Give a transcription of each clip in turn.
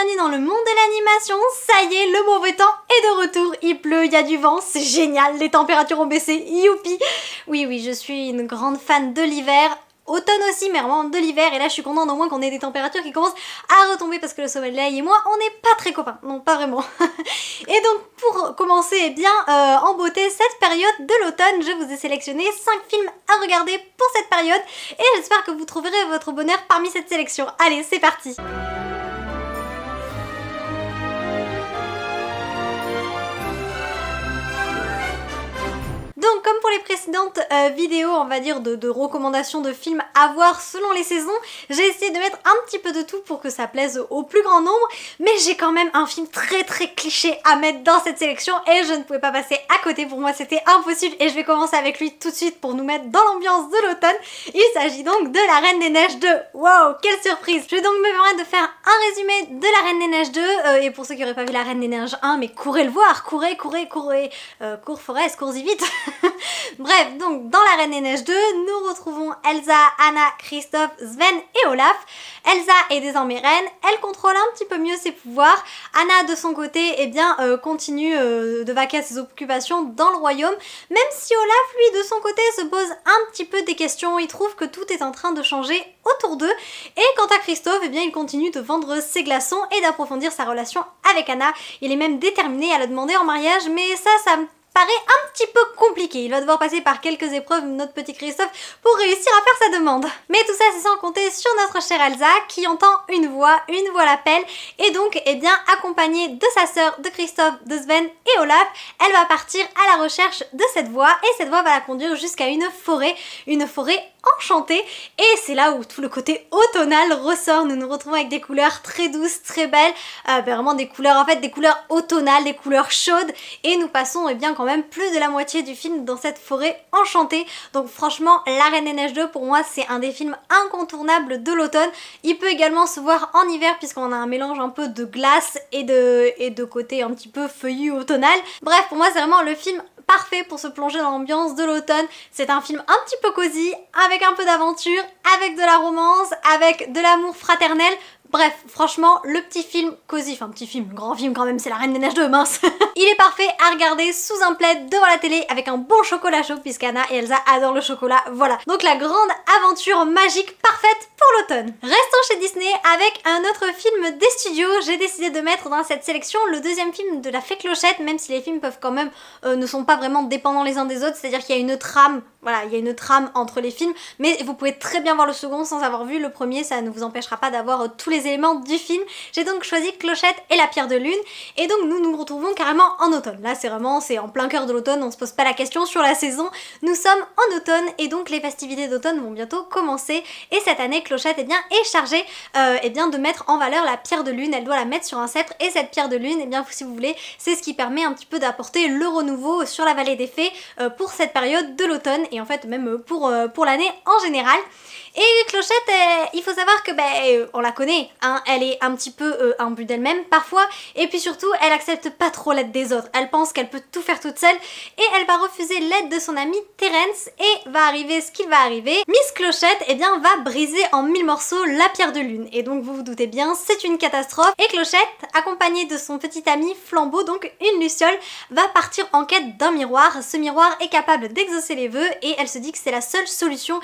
bienvenue dans le monde de l'animation. Ça y est, le mauvais temps est de retour, il pleut, il y a du vent, c'est génial, les températures ont baissé, youpi. Oui, je suis une grande fan de l'hiver. Automne aussi, mais vraiment de l'hiver, et là je suis contente au moins qu'on ait des températures qui commencent à retomber parce que le soleil et moi on n'est pas très copains, non pas vraiment. Et donc pour commencer en beauté cette période de l'automne, je vous ai sélectionné 5 films à regarder pour cette période et j'espère que vous trouverez votre bonheur parmi cette sélection. Allez, c'est parti! Donc comme pour les précédentes vidéos, on va dire de recommandations de films à voir selon les saisons, j'ai essayé de mettre un petit peu de tout pour que ça plaise au plus grand nombre, mais j'ai quand même un film très cliché à mettre dans cette sélection et je ne pouvais pas passer à côté, pour moi c'était impossible et je vais commencer avec lui tout de suite pour nous mettre dans l'ambiance de l'automne. Il s'agit donc de La Reine des Neiges 2. Waouh, quelle surprise! Je vais donc me permettre de faire un résumé de La Reine des Neiges 2 et pour ceux qui n'auraient pas vu La Reine des Neiges 1, mais courez le voir, courez, cours Forest, cours-y vite. Bref, donc dans La Reine des Neiges 2, nous retrouvons Elsa, Anna, Kristoff, Sven et Olaf. Elsa est désormais reine, elle contrôle un petit peu mieux ses pouvoirs. Anna de son côté continue de vaquer à ses occupations dans le royaume, même si Olaf lui de son côté se pose un petit peu des questions, il trouve que tout est en train de changer autour d'eux. Et quant à Kristoff, il continue de vendre ses glaçons et d'approfondir sa relation avec Anna. Il est même déterminé à la demander en mariage, mais ça me paraît un petit peu compliqué. Il va devoir passer par quelques épreuves, notre petit Kristoff, pour réussir à faire sa demande. Mais tout ça, c'est sans compter sur notre chère Elsa qui entend une voix l'appelle et donc, accompagnée de sa sœur, de Kristoff, de Sven et Olaf, elle va partir à la recherche de cette voix et cette voix va la conduire jusqu'à une forêt enchantée et c'est là où tout le côté automnal ressort. Nous nous retrouvons avec des couleurs très douces, très belles, vraiment des couleurs automnales, des couleurs chaudes et nous passons quand même plus de la moitié du film dans cette forêt enchantée. Donc franchement, La Reine des Neiges 2 pour moi c'est un des films incontournables de l'automne. Il peut également se voir en hiver puisqu'on a un mélange un peu de glace et de côté un petit peu feuillu automnal. Bref, pour moi c'est vraiment le film parfait pour se plonger dans l'ambiance de l'automne. C'est un film un petit peu cosy, avec un peu d'aventure, avec de la romance, avec de l'amour fraternel. Bref, franchement, le petit film cosy, grand film quand même, c'est La Reine des Neiges 2, mince. Il est parfait à regarder sous un plaid devant la télé avec un bon chocolat chaud puisqu'Anna et Elsa adorent le chocolat, voilà. Donc la grande aventure magique parfaite pour l'automne. Restons chez Disney avec un autre film des studios. J'ai décidé de mettre dans cette sélection le deuxième film de La Fée Clochette, même si les films peuvent quand même ne sont pas vraiment dépendants les uns des autres, c'est-à-dire qu'il y a une trame, voilà, il y a une trame entre les films, mais vous pouvez très bien voir le second sans avoir vu le premier, ça ne vous empêchera pas d'avoir tous les éléments du film. J'ai donc choisi Clochette et la Pierre de Lune et donc nous nous retrouvons carrément en automne. Là c'est en plein cœur de l'automne, on se pose pas la question sur la saison, nous sommes en automne et donc les festivités d'automne vont bientôt commencer et cette année Clochette est chargée de mettre en valeur la Pierre de Lune, elle doit la mettre sur un sceptre et cette Pierre de Lune, si vous voulez, c'est ce qui permet un petit peu d'apporter le renouveau sur la vallée des fées pour cette période de l'automne et en fait même pour l'année en général. Et Clochette, il faut savoir que on la connaît, hein, elle est un petit peu imbue d'elle-même parfois, et puis surtout elle accepte pas trop l'aide des autres, elle pense qu'elle peut tout faire toute seule, et elle va refuser l'aide de son ami Terence, et va arriver ce qu'il va arriver. Miss Clochette, va briser en 1000 morceaux la Pierre de Lune, et donc vous vous doutez bien, c'est une catastrophe, et Clochette, accompagnée de son petit ami Flambeau, donc une luciole, va partir en quête d'un miroir. Ce miroir est capable d'exaucer les vœux, et elle se dit que c'est la seule solution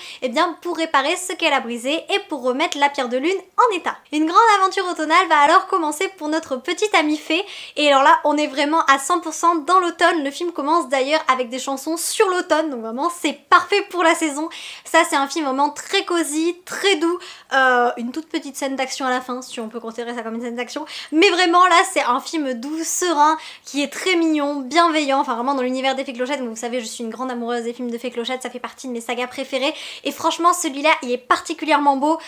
pour réparer ce qu'elle a brisé et pour remettre la Pierre de Lune en état. Une grande aventure automnale va alors commencer pour notre petite amie fée et alors là on est vraiment à 100% dans l'automne. Le film commence d'ailleurs avec des chansons sur l'automne, donc vraiment c'est parfait pour la saison. Ça c'est un film vraiment très cosy, très doux, une toute petite scène d'action à la fin si on peut considérer ça comme une scène d'action, mais vraiment là c'est un film doux, serein, qui est très mignon, bienveillant, vraiment dans l'univers des Fées Clochettes. Donc vous savez je suis une grande amoureuse des films de Fées Clochettes, ça fait partie de mes sagas préférées et franchement celui-là il est particulièrement beau.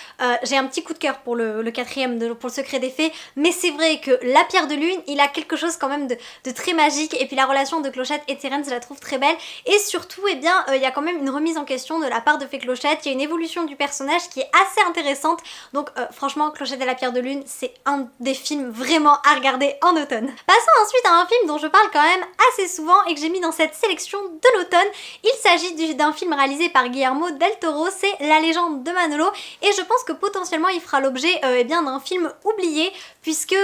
J'ai un petit coup de cœur pour le quatrième, pour le Secret des Fées, mais c'est vrai que la Pierre de Lune, il a quelque chose quand même de très magique, et puis la relation de Clochette et Terence, je la trouve très belle, et surtout, il y a quand même une remise en question de la part de Fée Clochette, il y a une évolution du personnage qui est assez intéressante, donc franchement, Clochette et la Pierre de Lune, c'est un des films vraiment à regarder en automne. Passons ensuite à un film dont je parle quand même assez souvent et que j'ai mis dans cette sélection de l'automne. Il s'agit d'un film réalisé par Guillermo del Toro, c'est La Légende de Manolo, et je pense que potentiellement il fera l'objet d'un film oublié puisque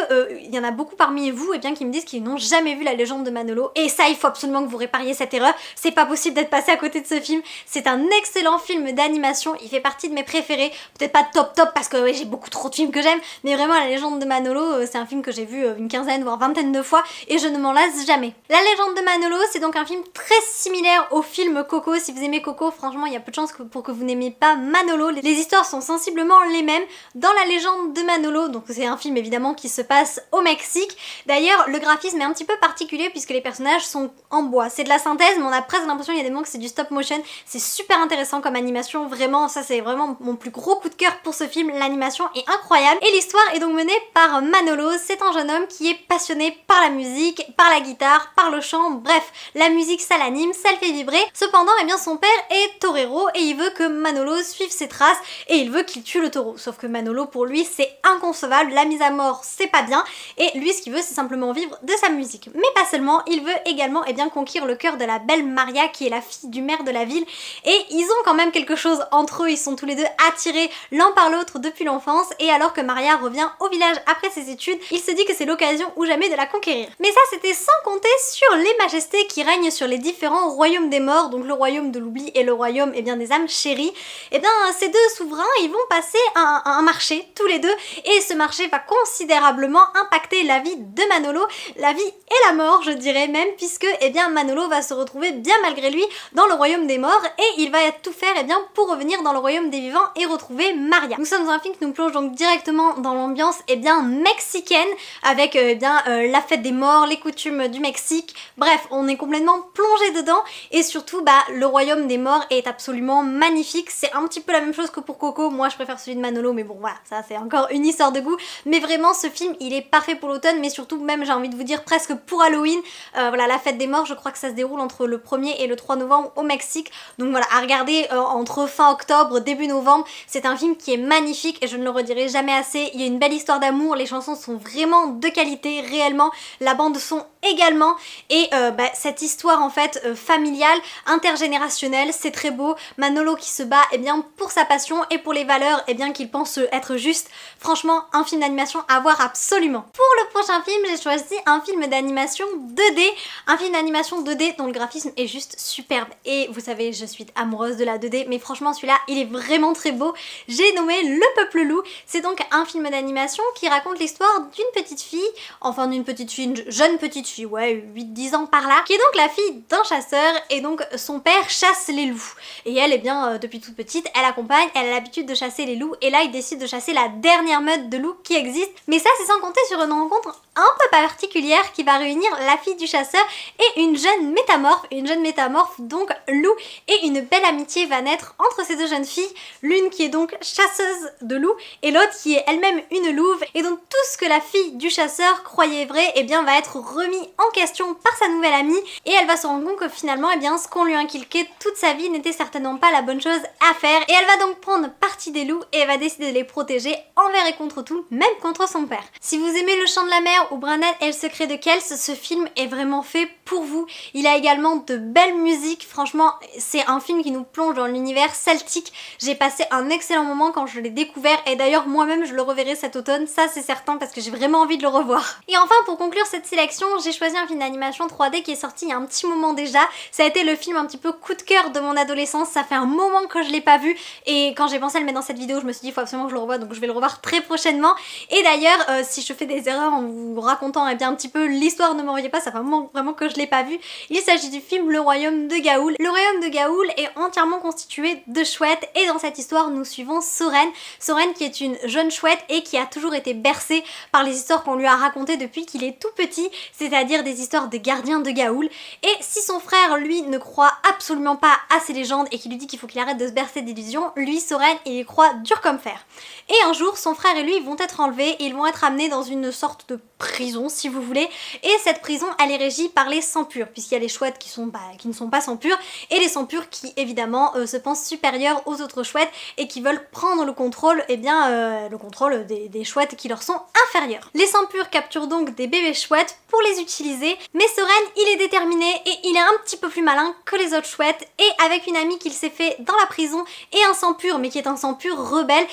il y en a beaucoup parmi vous et bien qui me disent qu'ils n'ont jamais vu La Légende de Manolo, et ça il faut absolument que vous répariez cette erreur, c'est pas possible d'être passé à côté de ce film, c'est un excellent film d'animation, il fait partie de mes préférés, peut-être pas top parce que ouais, j'ai beaucoup trop de films que j'aime, mais vraiment La Légende de Manolo, c'est un film que j'ai vu une quinzaine voire vingtaine de fois et je ne m'en lasse jamais. La Légende de Manolo, c'est donc un film très similaire au film Coco. Si vous aimez Coco, franchement il y a peu de chances pour que vous n'aimiez pas Manolo, les histoires sont sensiblement les mêmes dans La Légende de Manolo, donc c'est un film évidemment qui se passe au Mexique. D'ailleurs le graphisme est un petit peu particulier puisque les personnages sont en bois, c'est de la synthèse mais on a presque l'impression il y a des moments que c'est du stop motion, c'est super intéressant comme animation, vraiment ça c'est vraiment mon plus gros coup de cœur pour ce film, l'animation est incroyable et l'histoire est donc menée par Manolo, c'est un jeune homme qui est passionné par la musique, par la guitare, par le chant, bref, la musique ça l'anime, ça le fait vibrer. Cependant, eh bien son père est torero et il veut que Manolo suive ses traces et il veut qu'il tue le taureau. Sauf que Manolo pour lui c'est inconcevable, la mise à mort c'est pas bien et lui ce qu'il veut c'est simplement vivre de sa musique. Mais pas seulement, il veut également eh bien conquérir le cœur de la belle Maria qui est la fille du maire de la ville et ils ont quand même quelque chose entre eux, ils sont tous les deux attirés l'un par l'autre depuis l'enfance et alors que Maria revient au village après ses études, il se dit que c'est l'occasion ou jamais de la conquérir. Mais ça c'était sans compter sur les majestés qui règnent sur les différents royaumes des morts, donc le royaume de l'oubli et le royaume eh bien, des âmes chéries. Et bien ces deux souverains ils vont passer un marché tous les deux et ce marché va considérablement impacter la vie de Manolo, la vie et la mort je dirais même, puisque eh bien, Manolo va se retrouver bien malgré lui dans le royaume des morts et il va tout faire eh bien, pour revenir dans le royaume des vivants et retrouver Maria. Nous sommes dans un film qui nous plonge donc directement dans l'ambiance eh bien, mexicaine avec la fête des morts, les coutumes du Mexique, bref on est complètement plongé dedans et surtout le royaume des morts est absolument magnifique, c'est un petit peu la même chose que pour Coco, moi je préfère celui de Manolo mais bon voilà ça c'est encore une histoire de goût, mais vraiment ce film il est parfait pour l'automne mais surtout même j'ai envie de vous dire presque pour Halloween, voilà la fête des morts je crois que ça se déroule entre le 1er et le 3 novembre au Mexique, donc voilà à regarder entre fin octobre, début novembre, c'est un film qui est magnifique et je ne le redirai jamais assez, il y a une belle histoire d'amour, les chansons sont vraiment de qualité réellement, la bande son également et cette histoire en fait familiale, intergénérationnelle, c'est très beau, Manolo qui se bat eh bien, pour sa passion et pour les valeurs eh bien, qu'il pense être justes, franchement un film d'animation à voir absolument. Pour le prochain film j'ai choisi un film d'animation 2D, un film d'animation 2D dont le graphisme est juste superbe et vous savez je suis amoureuse de la 2D mais franchement celui-là il est vraiment très beau, j'ai nommé Le Peuple Loup, c'est donc un film d'animation qui raconte l'histoire d'une petite fille, enfin d'une petite fille, une jeune petite fille, ouais 8-10 ans par là, qui est donc la fille d'un chasseur et donc son père chasse les loups et elle eh bien depuis toute petite elle accompagne, elle a l'habitude de chasser les loups et là il décide de chasser la dernière meute de loups qui existe, mais ça c'est sans compter sur une rencontre un peu particulière qui va réunir la fille du chasseur et une jeune métamorphe donc loup et une belle amitié va naître entre ces deux jeunes filles, l'une qui est donc chasseuse de loups et l'autre qui est elle-même une louve et donc tout ce que la fille du chasseur croyait vrai eh bien va être remis en question par sa nouvelle amie et elle va se rendre compte que finalement eh bien ce qu'on lui inculquait toute sa vie n'était certainement pas la bonne chose à faire et elle va donc prendre parti des loups et elle va décider de les protéger envers et contre tout, même contre son père. Si vous aimez Le Chant de la Mer ou Branagh et le secret de Kells, ce film est vraiment fait pour vous. Il a également de belles musiques, franchement c'est un film qui nous plonge dans l'univers celtique. J'ai passé un excellent moment quand je l'ai découvert et d'ailleurs moi-même je le reverrai cet automne, ça c'est certain parce que j'ai vraiment envie de le revoir. Et enfin pour conclure cette sélection, j'ai choisi un film d'animation 3D qui est sorti il y a un petit moment déjà. Ça a été le film un petit peu coup de cœur de mon adolescence, ça fait un moment que je l'ai pas vu et quand j'ai pensé à le mettre dans cette vidéo je me suis dit il faut absolument que je le revoie donc je vais le revoir très prochainement. Et d'ailleurs si je fais des erreurs en vous racontant eh bien, un petit peu l'histoire, ne m'en voyez pas, ça fait un moment vraiment que je l'ai pas vu. Il s'agit du film Le Royaume de Gaoul. Le Royaume de Gaoul est entièrement constitué de chouettes et dans cette histoire nous suivons Soren. Soren qui est une jeune chouette et qui a toujours été bercée par les histoires qu'on lui a racontées depuis qu'il est tout petit, c'est-à-dire des histoires de gardiens de Gaoul. Et si son frère lui ne croit absolument pas à ces légendes et qui lui dit qu'il faut qu'il arrête de se bercer d'illusions, lui Soren il y croit dur comme fer. Et un jour son frère et lui vont être enlevés et ils vont être amenés dans une sorte de prison si vous voulez, et cette prison elle est régie par les sangs purs, puisqu'il y a les chouettes qui ne sont pas sangs purs, et les sangs purs qui évidemment se pensent supérieurs aux autres chouettes et qui veulent prendre le contrôle, le contrôle des chouettes qui leur sont inférieurs. Les sangs purs capturent donc des bébés chouettes pour les utiliser, mais Soren il est déterminé et il est un petit peu plus malin que les autres chouettes, et avec une amie qu'il s'est fait dans la prison et un sang pur, mais qui est un sang pur rebelle,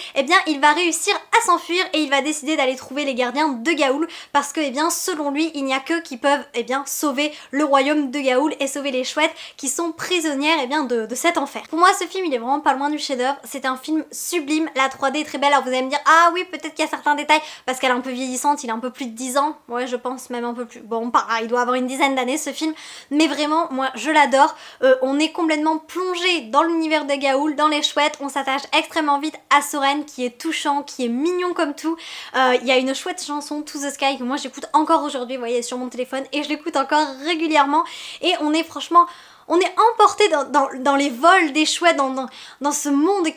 il va réussir à s'enfuir et il va décider d'aller trouver les gardiens de Gaoul, parce que selon lui il n'y a qu'eux qui peuvent sauver le royaume de Gaoul et sauver les chouettes qui sont prisonnières de cet enfer. Pour moi ce film il est vraiment pas loin du chef-d'œuvre, c'est un film sublime, la 3D est très belle. Alors vous allez me dire ah oui peut-être qu'il y a certains détails parce qu'elle est un peu vieillissante, il a un peu plus de 10 ans, ouais je pense même un peu plus, bon il doit avoir une dizaine d'années ce film, mais vraiment moi je l'adore. On est complètement plongé dans l'univers de Gaoul, dans les chouettes, on s'attache extrêmement vite à Soren qui est touchant, qui est mignon comme tout. Il y a une chouette chanson To the Sky que moi j'écoute encore aujourd'hui, vous voyez sur mon téléphone, et je l'écoute encore régulièrement, et on est franchement emporté dans les vols des chouettes, dans ce monde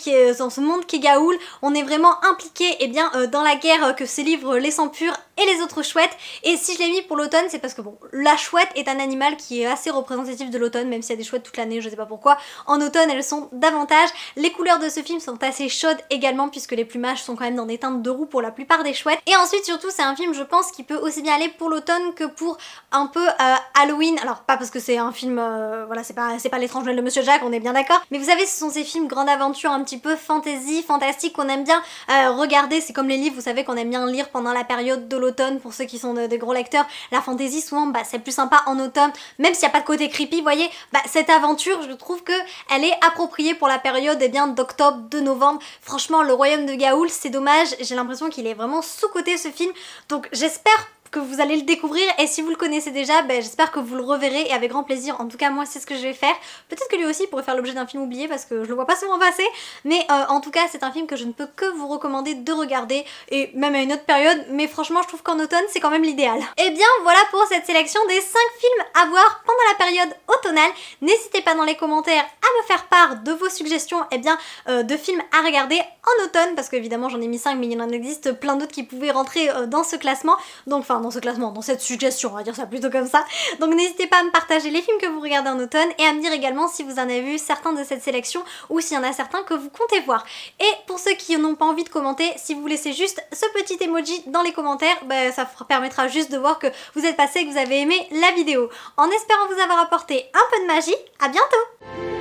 qui est Gaoul. On est vraiment impliqué dans la guerre que se livrent les sangs purs et les autres chouettes. Et si je l'ai mis pour l'automne, c'est parce que bon, la chouette est un animal qui est assez représentatif de l'automne, même s'il y a des chouettes toute l'année, je sais pas pourquoi. En automne, elles sont davantage. Les couleurs de ce film sont assez chaudes également, puisque les plumages sont quand même dans des teintes de roux pour la plupart des chouettes. Et ensuite, surtout, c'est un film, je pense, qui peut aussi bien aller pour l'automne que pour un peu Halloween. Alors, pas parce que c'est un film, voilà, c'est pas l'étrange Noël de Monsieur Jack, on est bien d'accord. Mais vous savez, ce sont ces films grande aventure, un petit peu fantasy, fantastique, qu'on aime bien regarder. C'est comme les livres, vous savez, qu'on aime bien lire pendant la période de l'automne, pour ceux qui sont de gros lecteurs. La fantasy, souvent, c'est plus sympa en automne, même s'il n'y a pas de côté creepy, vous voyez. Cette aventure, je trouve que elle est appropriée pour la période d'octobre, de novembre. Franchement, le royaume de Gaoul, c'est dommage, j'ai l'impression qu'il est vraiment sous-coté ce film, donc j'espère que vous allez le découvrir, et si vous le connaissez déjà, j'espère que vous le reverrez, et avec grand plaisir. En tout cas moi c'est ce que je vais faire. Peut-être que lui aussi pourrait faire l'objet d'un film oublié parce que je le vois pas souvent passer, mais en tout cas c'est un film que je ne peux que vous recommander de regarder, et même à une autre période, mais franchement je trouve qu'en automne c'est quand même l'idéal. Et bien voilà pour cette sélection des 5 films à voir pendant la période automnale. N'hésitez pas dans les commentaires à me faire part de vos suggestions de films à regarder en automne, parce qu'évidemment j'en ai mis 5 mais il en existe plein d'autres qui pouvaient rentrer dans ce classement, donc dans cette suggestion, on va dire ça plutôt comme ça. Donc n'hésitez pas à me partager les films que vous regardez en automne, et à me dire également si vous en avez vu certains de cette sélection, ou s'il y en a certains que vous comptez voir. Et pour ceux qui n'ont pas envie de commenter, si vous laissez juste ce petit emoji dans les commentaires, ça permettra juste de voir que vous êtes passé et que vous avez aimé la vidéo. En espérant vous avoir apporté un peu de magie, à bientôt!